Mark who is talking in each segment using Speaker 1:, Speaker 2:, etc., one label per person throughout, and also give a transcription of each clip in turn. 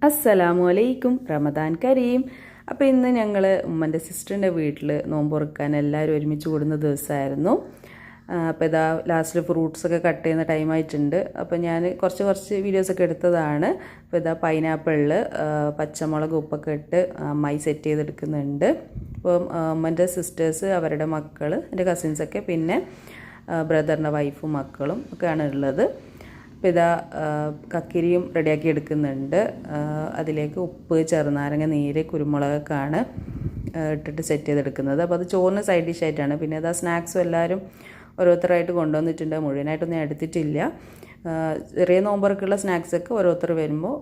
Speaker 1: അസ്സലാമു അലൈക്കും, റമദാൻ കരീം. അപ്പോൾ ഇന്ന് ഞങ്ങൾ ഉമ്മൻ്റെ സിസ്റ്ററിൻ്റെ വീട്ടിൽ നോമ്പ് തുറക്കാൻ എല്ലാവരും ഒരുമിച്ച് കൂടുന്ന ദിവസമായിരുന്നു. അപ്പോൾ ഇതാ ലാസ്റ്റിൽ ഫ്രൂട്ട്സൊക്കെ കട്ട് ചെയ്യുന്ന ടൈമായിട്ടുണ്ട്. അപ്പോൾ ഞാൻ കുറച്ച് വീഡിയോസൊക്കെ എടുത്തതാണ്. അപ്പോൾ ഇതാ പൈനാപ്പിളിൽ പച്ചമുളക് ഉപ്പൊക്കെ ഇട്ട് അമ്മായി സെറ്റ് ചെയ്തെടുക്കുന്നുണ്ട്. അപ്പം ഉമ്മൻ്റെ സിസ്റ്റേഴ്സ്, അവരുടെ മക്കൾ, എൻ്റെ കസിൻസൊക്കെ, പിന്നെ ബ്രദറിൻ്റെ വൈഫും മക്കളും ഒക്കെയാണ് ഉള്ളത്. അപ്പോൾ ഇതാ കക്കിരിയും റെഡിയാക്കി എടുക്കുന്നുണ്ട്. അതിലേക്ക് ഉപ്പ്, ചെറുനാരങ്ങ നീര്, കുരുമുളകൊക്കെയാണ് ഇട്ടിട്ട് സെറ്റ് ചെയ്തെടുക്കുന്നത്. അപ്പോൾ അത് ചോറിന് സൈഡ് ഡിഷായിട്ടാണ്. പിന്നെ അതാ സ്നാക്സും എല്ലാവരും ഓരോരുത്തരായിട്ട് കൊണ്ടുവന്നിട്ടുണ്ട്. മുഴുവനായിട്ടൊന്നും എടുത്തിട്ടില്ല. ചെറിയ നോമ്പർക്കുള്ള സ്നാക്സൊക്കെ ഓരോരുത്തർ വരുമ്പോൾ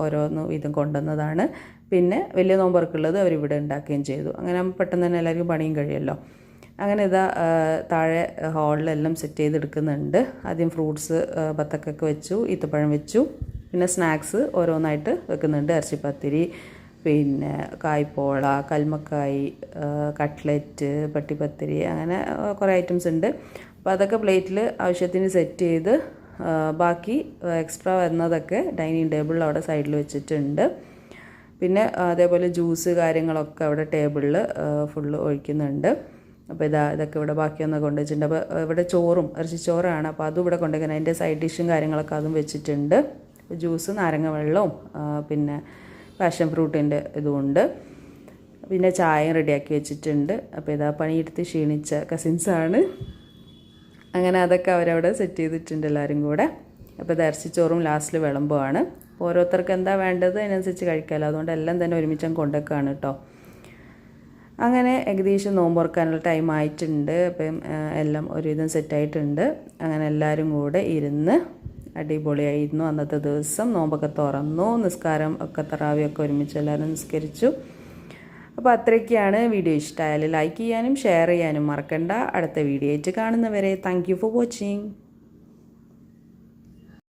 Speaker 1: ഓരോന്ന് വീതം കൊണ്ടുവന്നതാണ്. പിന്നെ വലിയ നോമ്പർക്കുള്ളത് അവരിവിടെ ഉണ്ടാക്കുകയും ചെയ്തു. അങ്ങനെ പെട്ടെന്ന് തന്നെ എല്ലാവർക്കും പണിയും കഴിയുമല്ലോ. അങ്ങനെ ഇതാ താഴെ ഹാളിലെല്ലാം സെറ്റ് ചെയ്തെടുക്കുന്നുണ്ട്. ആദ്യം ഫ്രൂട്ട്സ് ബത്തക്കൊക്കെ വെച്ചു, ഈത്തപ്പഴം വെച്ചു. പിന്നെ സ്നാക്സ് ഓരോന്നായിട്ട് വെക്കുന്നുണ്ട്. ഇറച്ചിപ്പത്തിരി, പിന്നെ കായ്പോള, കൽമക്കായി, കട്ട്ലറ്റ്, പട്ടിപ്പത്തിരി, അങ്ങനെ കുറേ ഐറ്റംസ് ഉണ്ട്. അപ്പോൾ അതൊക്കെ പ്ലേറ്റിൽ ആവശ്യത്തിന് സെറ്റ് ചെയ്ത് ബാക്കി എക്സ്ട്രാ വരുന്നതൊക്കെ ഡൈനിങ് ടേബിളിൽ അവിടെ സൈഡിൽ വെച്ചിട്ടുണ്ട്. പിന്നെ അതേപോലെ ജ്യൂസ് കാര്യങ്ങളൊക്കെ അവിടെ ടേബിളിൽ ഫുള്ള് ഒഴിക്കുന്നുണ്ട്. അപ്പോൾ ഇതൊക്കെ ഇവിടെ ബാക്കിയൊന്ന് കൊണ്ടുവച്ചിട്ടുണ്ട്. അപ്പോൾ ഇവിടെ ചോറും ഇറച്ചിച്ചോറാണ്. അപ്പോൾ അതും ഇവിടെ കൊണ്ടുവയ്ക്കുന്നത്. അതിൻ്റെ സൈഡ് ഡിഷും കാര്യങ്ങളൊക്കെ അതും വെച്ചിട്ടുണ്ട്. ജ്യൂസ്, നാരങ്ങ വെള്ളവും പിന്നെ പാഷൻ ഫ്രൂട്ടിൻ്റെ ഇതുമുണ്ട്. പിന്നെ ചായയും റെഡിയാക്കി വെച്ചിട്ടുണ്ട്. അപ്പോൾ പണിയെടുത്ത് ക്ഷീണിച്ച കസിൻസാണ്. അങ്ങനെ അതൊക്കെ അവരവിടെ സെറ്റ് ചെയ്തിട്ടുണ്ട് എല്ലാവരും കൂടെ. അപ്പോൾ ഇറച്ചിച്ചോറും ലാസ്റ്റിൽ വിളമ്പുമാണ്. ഓരോരുത്തർക്ക് എന്താ വേണ്ടത് അതിനനുസരിച്ച് കഴിക്കാമല്ലോ. അതുകൊണ്ട് എല്ലാം തന്നെ ഒരുമിച്ച് കൊണ്ടുവയ്ക്കുകയാണ് കേട്ടോ. അങ്ങനെ ഏകദേശം നോമ്പ് തുറക്കാനുള്ള ടൈം ആയിട്ടുണ്ട്. അപ്പം എല്ലാം ഒരുവിധം സെറ്റായിട്ടുണ്ട്. അങ്ങനെ എല്ലാവരും കൂടെ ഇരുന്ന് അടിപൊളിയായിരുന്നു അന്നത്തെ ദിവസം. നോമ്പൊക്കെ തുറന്നു, നിസ്കാരം ഒക്കെ തറാവിയൊക്കെ ഒരുമിച്ച് എല്ലാവരും നിസ്കരിച്ചു. അപ്പോൾ അത്രയൊക്കെയാണ്. വീഡിയോ ഇഷ്ടമായാൽ ലൈക്ക് ചെയ്യാനും ഷെയർ ചെയ്യാനും മറക്കണ്ട. അടുത്ത വീഡിയോ ആയിട്ട് കാണുന്നവരെ താങ്ക് യു ഫോർ വാച്ചിങ്.